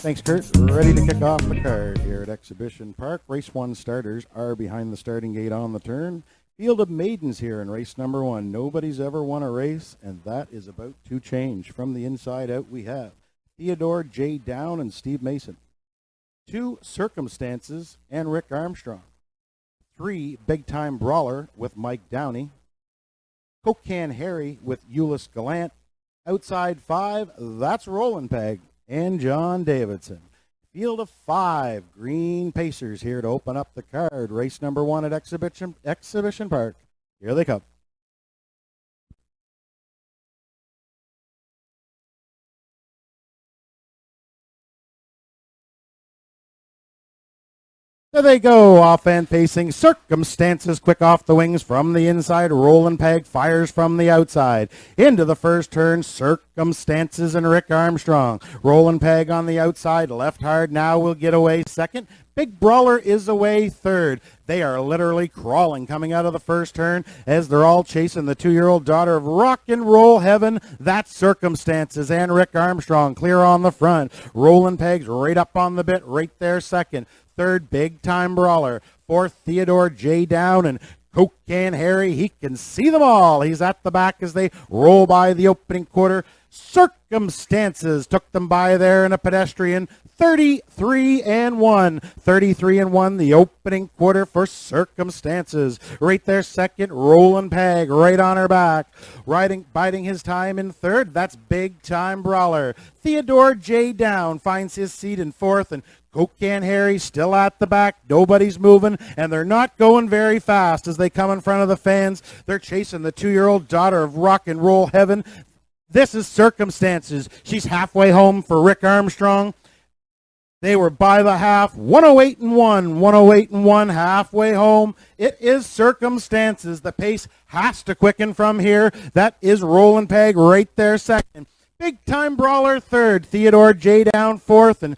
Thanks, Kurt. Ready to kick off the card here at Exhibition Park. Race 1 starters are behind the starting gate on the turn. Field of maidens here in race number 1. Nobody's ever won a race, and that is about to change. From the inside out, we have Theodore J. Down and Steve Mason. 2, Circumstances and Rick Armstrong. 3, Big Time Brawler with Mike Downey. Coke Can Harry with Euless Gallant. Outside 5, that's Roland Peg and John Davidson. Field of 5 green pacers here to open up the card. Race number 1 at Exhibition Park. Here they come. There they go, off-hand pacing. Circumstances quick off the wings from the inside. Roland Peg fires from the outside. Into the first turn, Circumstances and Rick Armstrong. Roland Peg on the outside, left hard now will get away second. Big Brawler is away third. They are literally crawling coming out of the first turn as they're all chasing the 2-year-old daughter of rock and roll heaven. That's Circumstances and Rick Armstrong clear on the front. Roland Peg's right up on the bit, right there second. Third, Big Time Brawler. Fourth, Theodore J. Down and Coke Can Harry. He can see them all. He's at the back as they roll by the opening quarter. Circumstances took them by there in a pedestrian. 33-1. 33-1, the opening quarter for Circumstances. Right there second, Roland Peg, right on her back. Biding his time in third, that's Big Time Brawler. Theodore J. Down finds his seat in fourth, and Coke Can Harry still at the back. Nobody's moving, and they're not going very fast as they come in front of the fans. They're chasing the 2-year-old daughter of rock and roll heaven. This is Circumstances. She's halfway home for Rick Armstrong. They were by the half, 108-1, 108-1, halfway home. It is Circumstances. The pace has to quicken from here. That is Roland Peg right there second. Big Time Brawler third, Theodore J. Down fourth, and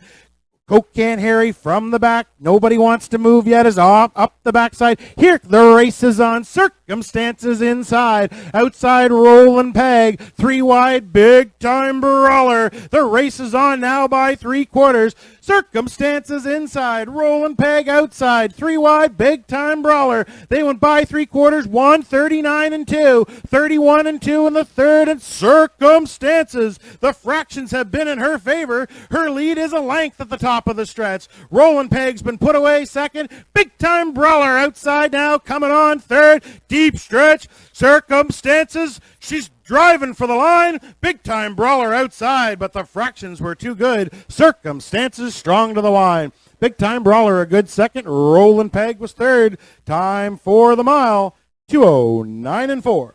Coke Can Harry from the back. Nobody wants to move yet. Is off up the backside. Here the race is on. Circumstances inside. Outside Roland Peg. 3 wide. Big Time Brawler. The race is on now by 3/4. Circumstances inside. Roland Peg outside. 3 wide. Big Time Brawler. They went by 3/4. 139-2. 31-2 in the third. And Circumstances. The fractions have been in her favor. Her lead is a length at the top of the stretch. Roland Peg's been put away second. Big Time Brawler outside now, coming on third. Deep stretch. Circumstances. She's driving for the line. Big Time Brawler outside, but the fractions were too good. Circumstances strong to the line. Big Time Brawler a good second. Roland Peg was third. Time for the mile, 2:09-4.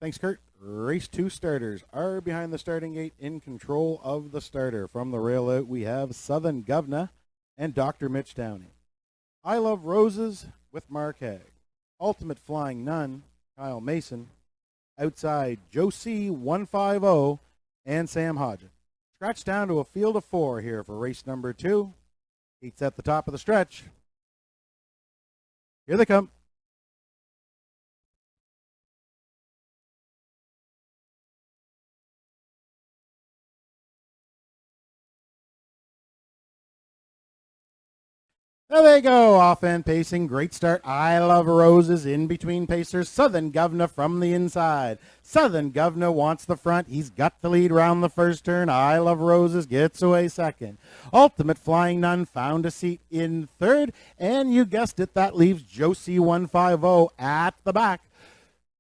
Thanks, Kurt. Race 2 starters are behind the starting gate in control of the starter. From the rail out, we have Southern Governor and Dr. Mitch Downey. I Love Roses with Mark Haig. Ultimate Flying Nun, Kyle Mason. Outside, Josie 150 and Sam Hodgett. Scratch down to a field of 4 here for race number 2. Heats at the top of the stretch. Here they come. There they go, off-end pacing, great start. I Love Roses in between pacers. Southern Governor from the inside. Southern Governor wants the front. He's got the lead round the first turn. I Love Roses gets away second. Ultimate Flying Nun found a seat in third. And you guessed it, that leaves Josie 150 at the back.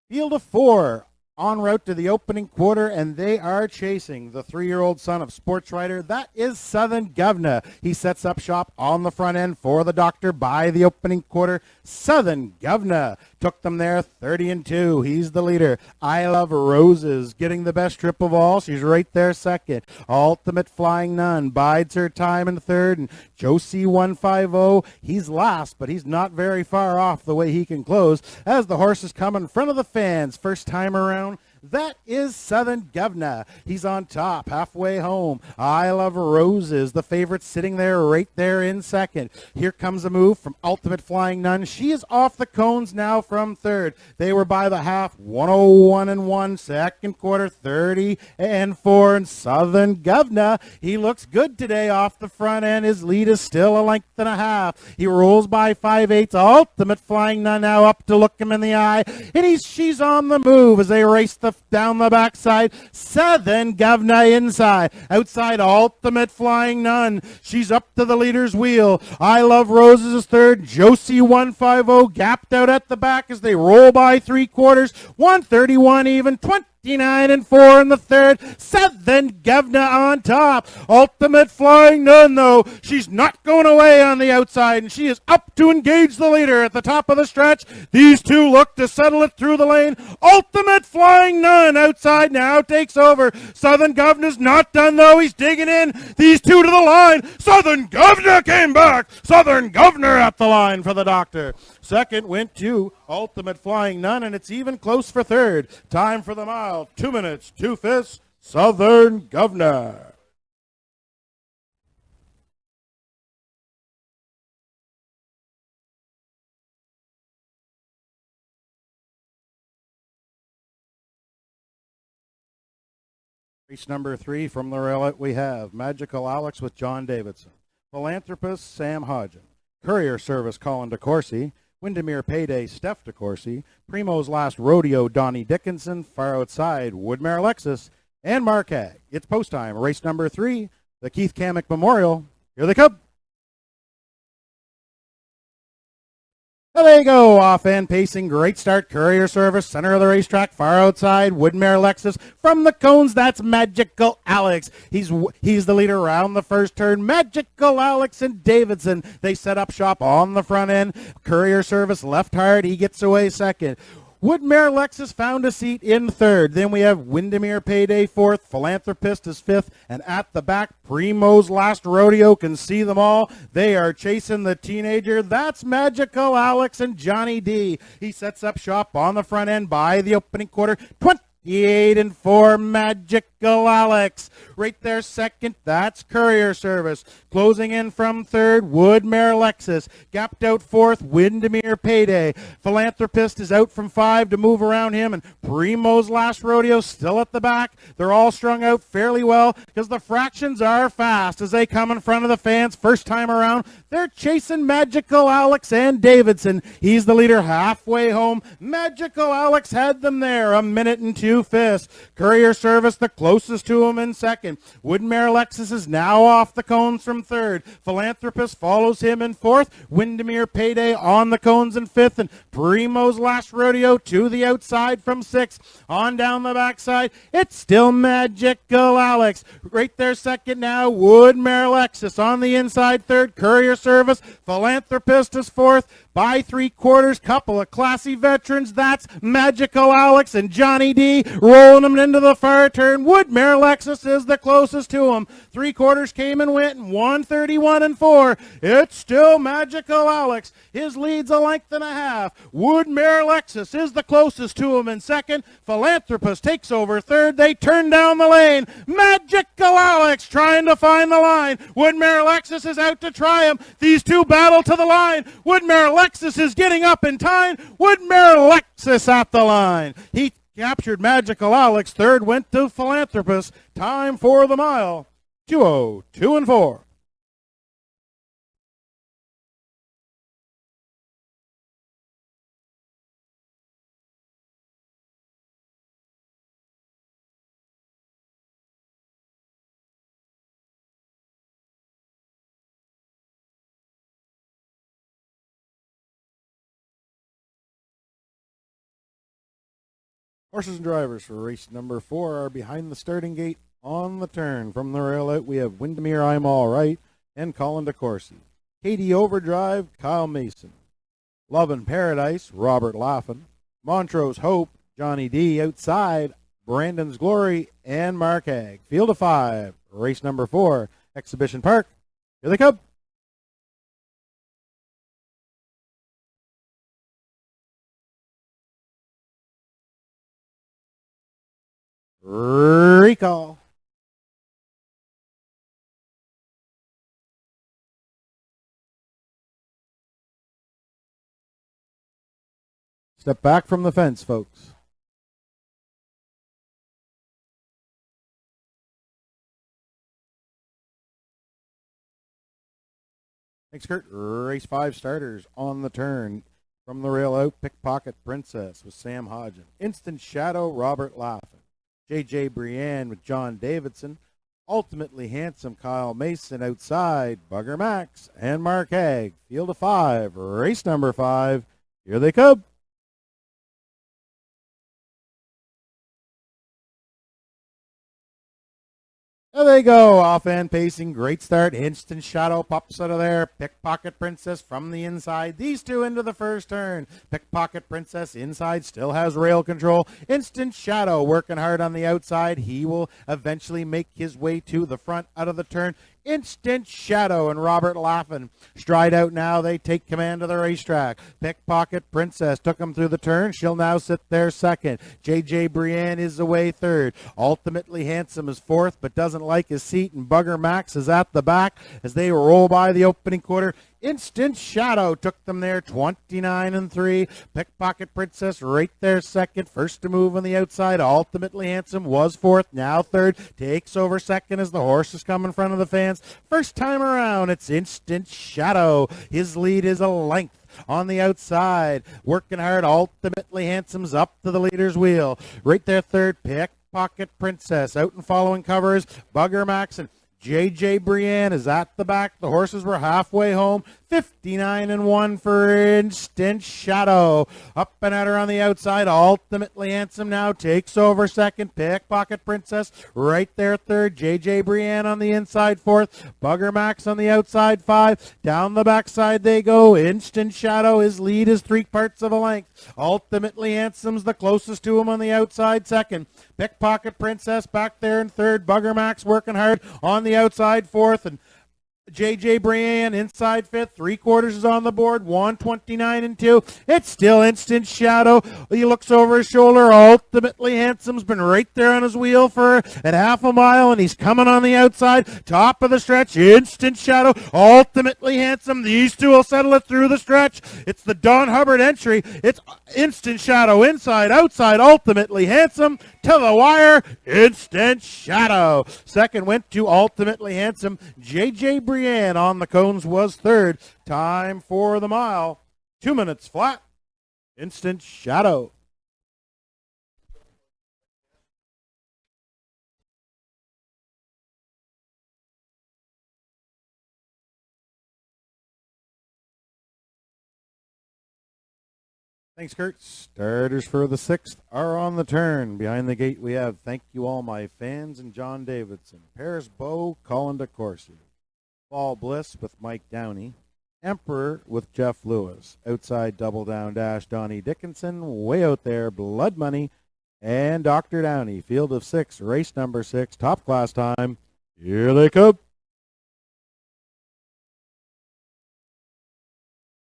Field of 4. En route to the opening quarter, and they are chasing the 3-year-old son of sports writer. That is Southern Governor. He sets up shop on the front end for the doctor by the opening quarter. Southern Governor took them there 30-2. He's the leader. I Love Roses getting the best trip of all. She's right there second. Ultimate Flying Nun bides her time in third, and Josie 150, he's last, but he's not very far off the way he can close as the horses come in front of the fans. First time around, That is Southern Governor. He's on top, halfway home. I Love Roses, the favorite, sitting there right there in second. Here comes a move from Ultimate Flying Nun. She is off the cones now from third. They were by the half, 101-1, second quarter, 30-4. And Southern Governor, he looks good today off the front end. His lead is still a length and a half. He rolls by 5/8. Ultimate Flying Nun now up to look him in the eye. And she's on the move as they race down the backside. Southern Governor inside. Outside, Ultimate Flying Nun. She's up to the leader's wheel. I Love Roses is third. Josie 150 gapped out at the back as they roll by three quarters. 131 even. 29-4 in the third. Southern Governor on top. Ultimate Flying Nun, though, she's not going away on the outside, and she is up to engage the leader at the top of the stretch. These two look to settle it through the lane. Ultimate Flying Nun outside now takes over. Southern Governor's not done, though. He's digging in. These two to the line. Southern Governor came back. Southern Governor at the line for the doctor. Second went to Ultimate Flying Nun, and it's even close for third. Time for the mile. 2 minutes, 2 fifths, Southern Governor. Race number 3 from the railroad, we have Magical Alex with John Davidson, Philanthropist Sam Hodgen, Courier Service Colin DeCourcy, Windermere Payday Steph DeCourcy, Primo's Last Rodeo Donnie Dickinson, far outside Woodmere Alexis, and Mark Hag. It's post time. Race number 3, the Keith Kamek Memorial. Here they come. There you go, off-end pacing, great start, Courier Service, center of the racetrack, far outside, Woodmere Alexis. From the cones, that's Magical Alex. He's the leader around the first turn. Magical Alex and Davidson, they set up shop on the front end. Courier Service left hard, he gets away second. Woodmere Alexis found a seat in third. Then we have Windermere Payday fourth, Philanthropist is fifth, and at the back, Primo's Last Rodeo can see them all. They are chasing the teenager. That's Magical Alex and Johnny D. He sets up shop on the front end by the opening quarter. 28-4, Magical Alex. Right there second, that's Courier Service. Closing in from third, Woodmere Alexis. Gapped out fourth, Windermere Payday. Philanthropist is out from 5 to move around him, and Primo's Last Rodeo still at the back. They're all strung out fairly well because the fractions are fast as they come in front of the fans first time around. They're chasing Magical Alex and Davidson. He's the leader halfway home. Magical Alex had them there, a minute and 2 fifths. Courier Service the closest to him in second. Woodmere Alexis is now off the cones from third. Philanthropist follows him in fourth. Windermere Payday on the cones in fifth, and Primo's Last Rodeo to the outside from sixth. On down the backside, it's still Magical Alex. Right there second now, Woodmere Alexis. On the inside third, Courier Service. Philanthropist is fourth. By three quarters, couple of classy veterans. That's Magical Alex and Johnny D. rolling them into the far turn. Woodmere Alexis is the closest to him. Three quarters came and went, and 131-4. It's still Magical Alex. His lead's a length and a half. Woodmere Alexis is the closest to him in second. Philanthropist takes over third. They turn down the lane. Magical Alex trying to find the line. Woodmere Alexis is out to try him. These two battle to the line. Woodmere Alexis is getting up in time. Woodmere Alexis at the line. He captured Magical Alex. Third went to Philanthropist. Time for the mile. 2:02-4. Horses and drivers for race number 4 are behind the starting gate on the turn. From the rail out, we have Windermere I'm All Right and Colin DeCourcy. Katie Overdrive, Kyle Mason. Love in Paradise, Robert Laughlin. Montrose Hope, Johnny D. Outside, Brandon's Glory, and Mark Hag. Field of 5, race number 4, Exhibition Park. Here they come. Recall. Step back from the fence, folks. Thanks, Kurt. Race 5 starters on the turn. From the rail out, Pickpocket Princess with Sam Hodgen. Instant Shadow, Robert Laffin. J.J. Brienne with John Davidson. Ultimately Handsome, Kyle Mason outside. Bugger Max and Mark Haig. Field of 5, race number 5. Here they come. There they go, off-hand pacing, great start. Instant Shadow pops out of there. Pickpocket Princess from the inside. These two into the first turn. Pickpocket Princess inside still has rail control. Instant Shadow working hard on the outside. He will eventually make his way to the front out of the turn. Instant Shadow and Robert Laffin stride out now. They take command of the racetrack. Pickpocket Princess took him through the turn. She'll now sit there second. J.J. Brienne is away third. Ultimately Handsome is fourth, but doesn't like his seat, and Bugger Max is at the back as they roll by the opening quarter. Instant Shadow took them there, 29-3. Pickpocket Princess right there second. First to move on the outside. Ultimately Handsome was fourth, now third. Takes over second as the horses come in front of the fans. First time around, it's Instant Shadow. His lead is a length on the outside. Working hard. Ultimately Handsome's up to the leader's wheel. Right there third, Pickpocket Princess. Out and following covers, Bugger Max and J.J. Brienne is at the back. The horses were halfway home. 59-1 for Instant Shadow. Up and at her on the outside. Ultimately Handsome now takes over second. Pickpocket Princess right there third. J.J. Brienne on the inside fourth. Bugger Max on the outside 5. Down the backside they go. Instant Shadow, his lead is 3 parts of a length. Ultimately Handsome's the closest to him on the outside second. Pickpocket Princess back there in third. Bugger Max working hard on the outside fourth, and J.J. Brienne inside fifth. 3/4 is on the board. 129-2. It's still Instant Shadow. He looks over his shoulder. Ultimately Handsome's been right there on his wheel for at half a mile, and he's coming on the outside. Top of the stretch. Instant Shadow. Ultimately Handsome. These two will settle it through the stretch. It's the Don Hubbard entry. It's Instant Shadow inside, outside. Ultimately Handsome to the wire. Instant Shadow. Second went to Ultimately Handsome. J.J. Brienne on the cones was third. Time for the mile. 2 minutes flat. Instant Shadow. Thanks, Kurt. Starters for the 6th are on the turn. Behind the gate we have Thank You All My Fans and John Davidson. Paris Bow, Colin DeCourcy. Fall Bliss with Mike Downey. Emperor with Jeff Lewis. Outside Double Down Dash, Donnie Dickinson. Way out there, Blood Money and Dr. Downey. Field of 6, race number 6, top class time. Here they come.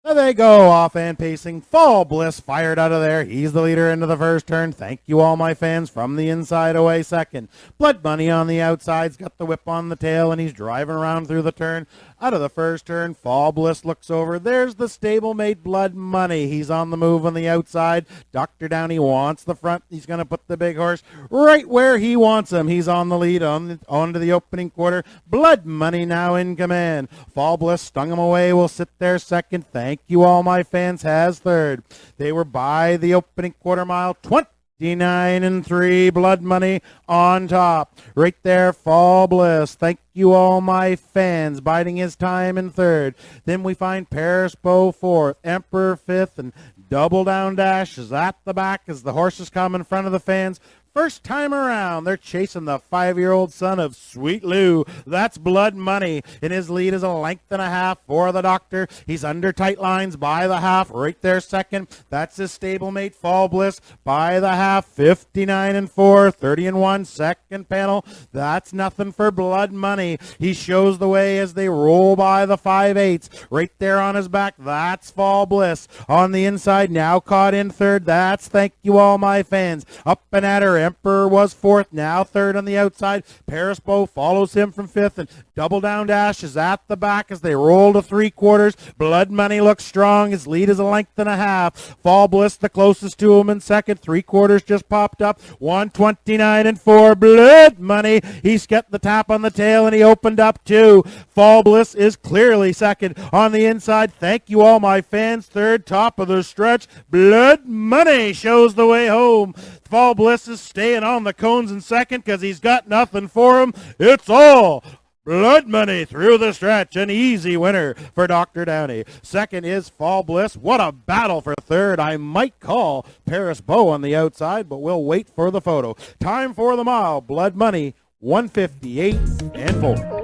There they go, off-hand pacing. Fall Bliss fired out of there. He's the leader into the first turn. Thank You All My Fans from the inside away second. Blood Money on the outside's got the whip on the tail, and he's driving around through the turn. Out of the first turn, Fall Bliss looks over. There's the stablemate Blood Money. He's on the move on the outside. Dr. Downey wants the front. He's going to put the big horse right where he wants him. He's on the lead on to the opening quarter. Blood Money now in command. Fall Bliss stung him away. Will sit there second. Thank You All My Fans has third. They were by the opening quarter mile. 29-3, Blood Money on top. Right there, Fall Bliss. Thank You All My Fans biding his time in third. Then we find Paris Bow fourth, Emperor fifth, and Double Down Dash is at the back as the horses come in front of the fans. First time around, they're chasing the 5-year-old son of Sweet Lou. That's Blood Money. And his lead is a length and a half for the doctor. He's under tight lines by the half. Right there second. That's his stablemate Fall Bliss by the half. 59-4, 30-1, second panel. That's nothing for Blood Money. He shows the way as they roll by the 5/8. Right there on his back. That's Fall Bliss. On the inside, now caught in third. That's Thank You All My Fans. Up and at her. Emperor was fourth, now third on the outside. Paris Beau follows him from fifth, and Double Down Dash is at the back as they roll to three quarters. Blood Money looks strong. His lead is a length and a half. Fall Bliss the closest to him in second. Three quarters just popped up. 129 and 4. Blood Money. He's got the tap on the tail and he opened up two. Fall Bliss is clearly second on the inside. Thank you all my fans. Third, top of the stretch. Blood Money shows the way home. Fall Bliss is staying on the cones in second because he's got nothing for him. It's all Blood Money through the stretch. An easy winner for Dr. Downey. Second is Fall Bliss. What a battle for third. I might call Paris Beau on the outside, but we'll wait for the photo. Time for the mile. Blood Money, 158 and 4.